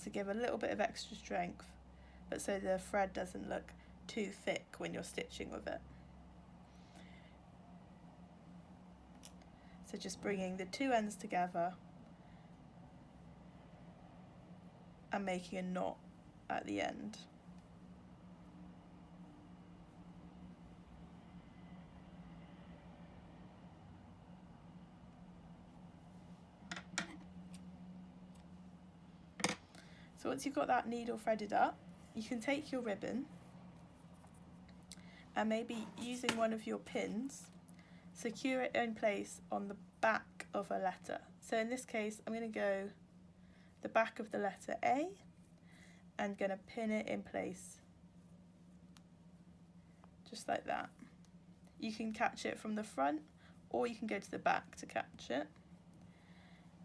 To give a little bit of extra strength, but so the thread doesn't look too thick when you're stitching with it. So just bringing the 2 ends together and making a knot at the end. So once you've got that needle threaded up, you can take your ribbon and maybe using one of your pins, secure it in place on the back of a letter. So in this case, I'm going to go the back of the letter A and going to pin it in place, just like that. You can catch it from the front or you can go to the back to catch it,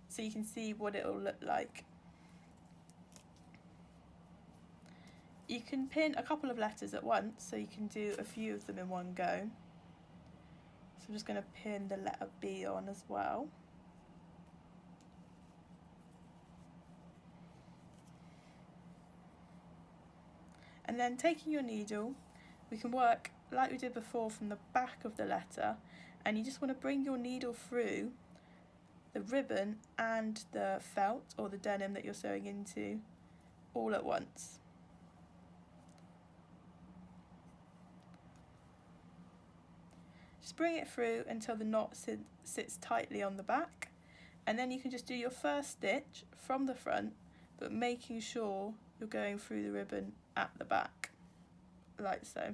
so you can see what it will look like. You can pin a couple of letters at once, so you can do a few of them in one go. So I'm just going to pin the letter B on as well. And then taking your needle, we can work like we did before from the back of the letter, and you just want to bring your needle through the ribbon and the felt or the denim that you're sewing into all at once. Just bring it through until the knot sits tightly on the back, and then you can just do your first stitch from the front, but making sure you're going through the ribbon at the back, like so.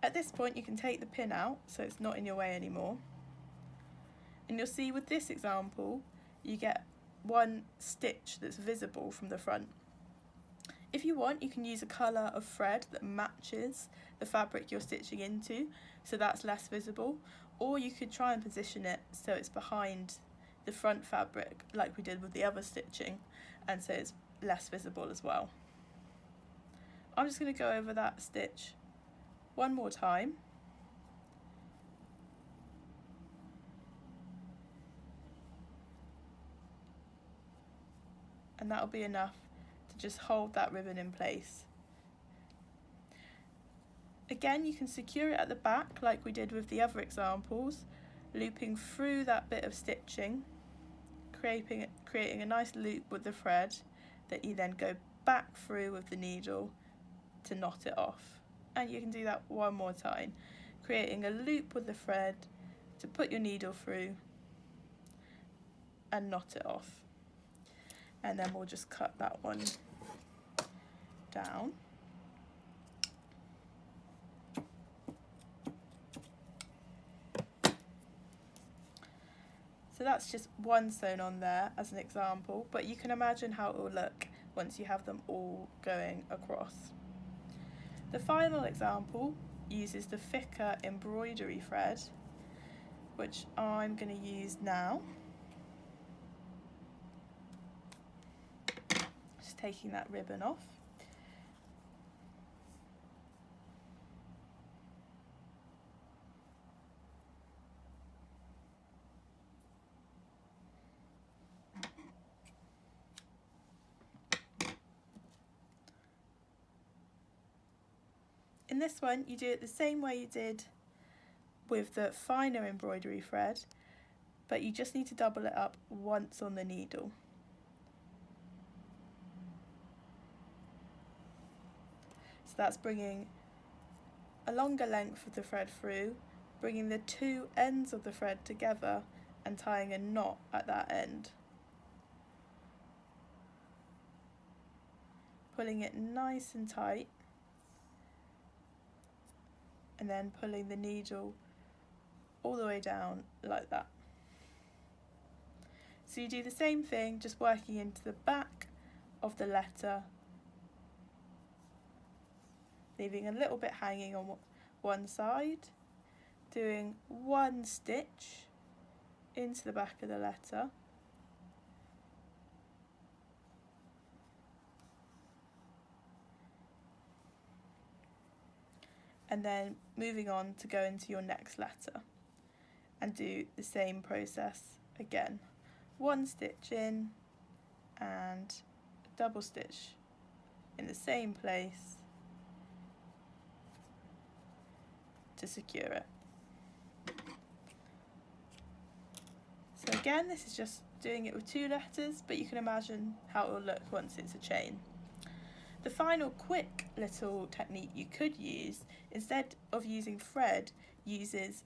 At this point you can take the pin out so it's not in your way anymore. And you'll see with this example you get one stitch that's visible from the front. If you want, you can use a colour of thread that matches the fabric you're stitching into, so that's less visible, or you could try and position it so it's behind the front fabric like we did with the other stitching, and so it's less visible as well. I'm just going to go over that stitch one more time. And that'll be enough to just hold that ribbon in place. Again, you can secure it at the back like we did with the other examples, looping through that bit of stitching, creating a nice loop with the thread that you then go back through with the needle to knot it off. And you can do that one more time, creating a loop with the thread to put your needle through and knot it off. And then we'll just cut that one down. So that's just one sewn on there as an example, but you can imagine how it will look once you have them all going across. The final example uses the thicker embroidery thread, which I'm going to use now. Just taking that ribbon off. In this one, you do it the same way you did with the finer embroidery thread, but you just need to double it up once on the needle. So that's bringing a longer length of the thread through, bringing the two ends of the thread together and tying a knot at that end. Pulling it nice and tight, and then pulling the needle all the way down like that. So you do the same thing, just working into the back of the letter, leaving a little bit hanging on one side, doing one stitch into the back of the letter, and then moving on to go into your next letter and do the same process again. One stitch in and a double stitch in the same place to secure it. So again, this is just doing it with two letters, but you can imagine how it will look once it's a chain. The final quick little technique you could use, instead of using thread, uses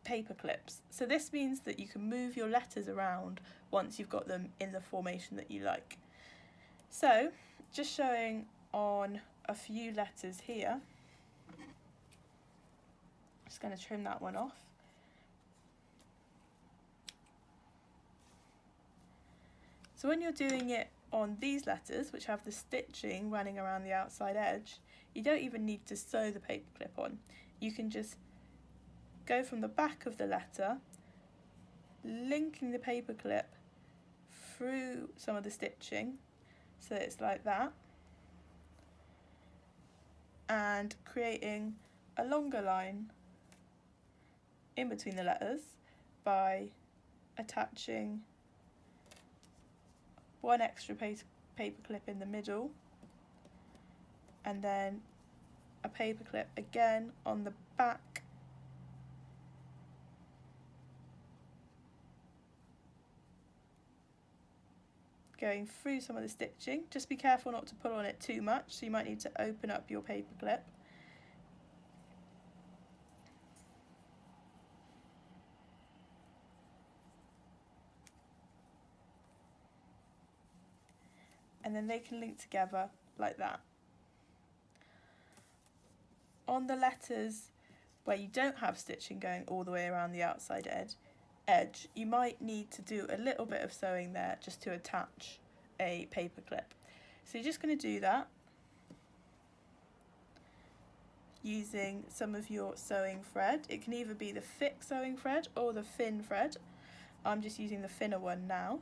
paper clips. So this means that you can move your letters around once you've got them in the formation that you like. So, just showing on a few letters here. Just going to trim that one off. So when you're doing it on these letters, which have the stitching running around the outside edge, you don't even need to sew the paper clip on. You can just go from the back of the letter, linking the paper clip through some of the stitching, so it's like that, and creating a longer line in between the letters by attaching one extra paper clip in the middle, and then a paper clip again on the back, going through some of the stitching. Just be careful not to pull on it too much, so you might need to open up your paper clip. and then they can link together like that. On the letters where you don't have stitching going all the way around the outside edge, you might need to do a little bit of sewing there just to attach a paper clip. So you're just going to do that using some of your sewing thread. It can either be the thick sewing thread or the thin thread. I'm just using the thinner one now.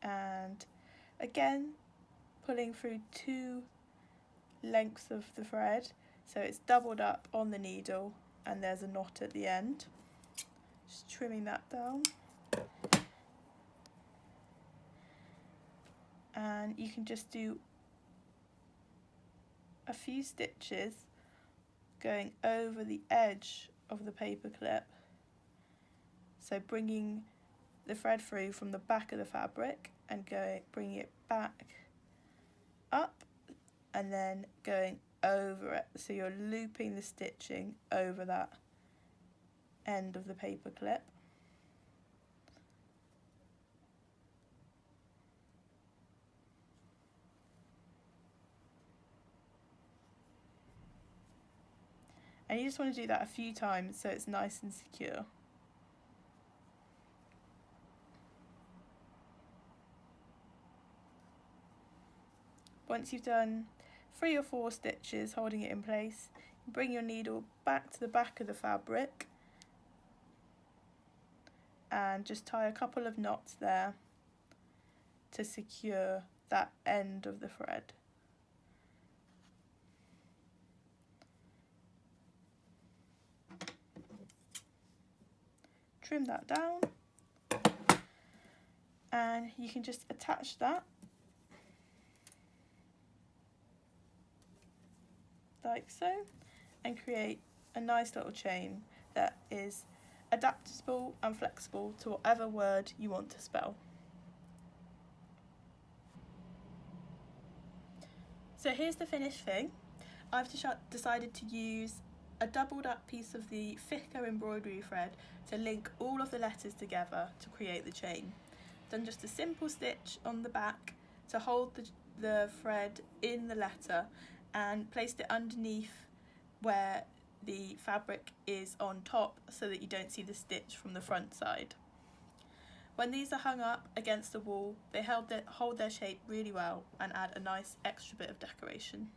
And again, pulling through 2 lengths of the thread, so it's doubled up on the needle and there's a knot at the end. Just trimming that down. And you can just do a few stitches going over the edge of the paper clip, so bringing the thread through from the back of the fabric and bringing it back up and then going over it, so you're looping the stitching over that end of the paper clip. And you just want to do that a few times so it's nice and secure. Once you've done 3 or 4 stitches holding it in place, bring your needle back to the back of the fabric and just tie a couple of knots there to secure that end of the thread. Trim that down and you can just attach that like so and create a nice little chain that is adaptable and flexible to whatever word you want to spell. So here's the finished thing. I've decided to use a doubled up piece of the thicker embroidery thread to link all of the letters together to create the chain. Done just a simple stitch on the back to hold the thread in the letter and placed it underneath where the fabric is on top so that you don't see the stitch from the front side. When these are hung up against the wall, they hold their shape really well and add a nice extra bit of decoration.